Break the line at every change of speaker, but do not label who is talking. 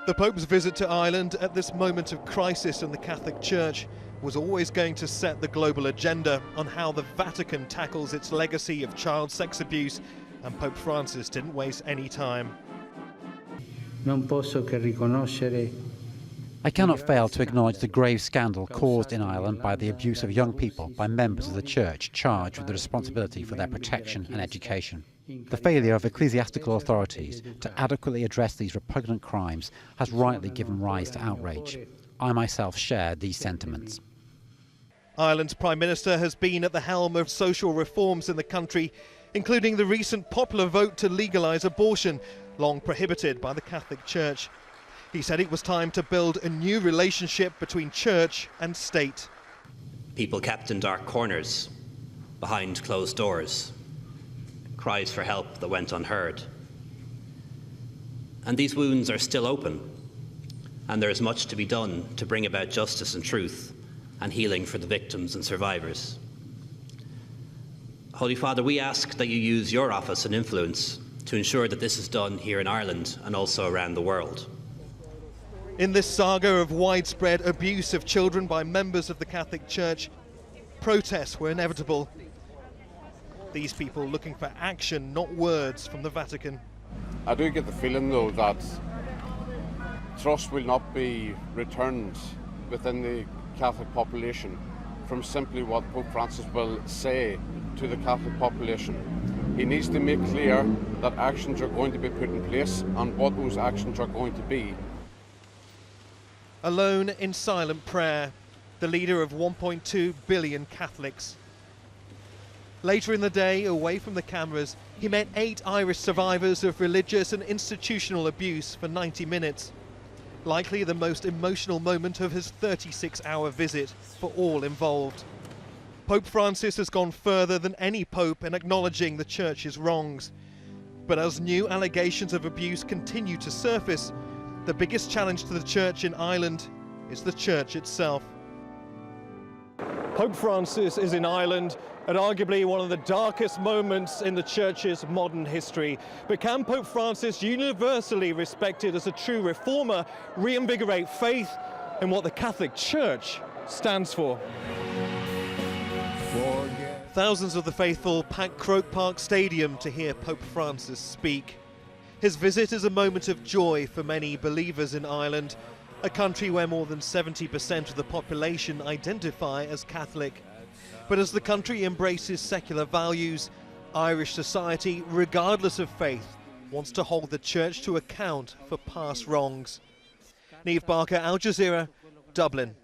The Pope's visit to Ireland at this moment of crisis in the Catholic Church was always going to set the global agenda on how the Vatican tackles its legacy of child sex abuse, and Pope Francis didn't waste any time.
I cannot fail to acknowledge the grave scandal caused in Ireland by the abuse of young people by members of the Church charged with the responsibility for their protection and education. The failure of ecclesiastical authorities to adequately address these repugnant crimes has rightly given rise to outrage. I myself share these sentiments.
Ireland's Prime Minister has been at the helm of social reforms in the country, including the recent popular vote to legalise abortion, long prohibited by the Catholic Church. He said it was time to build a new relationship between church and state.
People kept in dark corners, behind closed doors, cries for help that went unheard. And these wounds are still open, and there is much to be done to bring about justice and truth and healing for the victims and survivors. Holy Father, we ask that you use your office and influence to ensure that this is done here in Ireland and also around the world.
In this saga of widespread abuse of children by members of the Catholic Church, protests were inevitable. These people looking for action, not words, from the Vatican.
I do get the feeling, though, that trust will not be returned within the Catholic population from simply what Pope Francis will say to the Catholic population. He needs to make clear that actions are going to be put in place and what those actions are going to be.
Alone in silent prayer, the leader of 1.2 billion Catholics. Later in the day, away from the cameras, he met 8 Irish survivors of religious and institutional abuse for 90 minutes. Likely the most emotional moment of his 36-hour visit for all involved. Pope Francis has gone further than any pope in acknowledging the Church's wrongs. But as new allegations of abuse continue to surface, the biggest challenge to the Church in Ireland is the Church itself. Pope Francis is in Ireland at arguably one of the darkest moments in the Church's modern history. But can Pope Francis, universally respected as a true reformer, reinvigorate faith in what the Catholic Church stands for? Thousands of the faithful pack Croke Park Stadium to hear Pope Francis speak. His visit is a moment of joy for many believers in Ireland, a country where more than 70% of the population identify as Catholic. But as the country embraces secular values, Irish society, regardless of faith, wants to hold the Church to account for past wrongs. Niamh Barker, Al Jazeera, Dublin.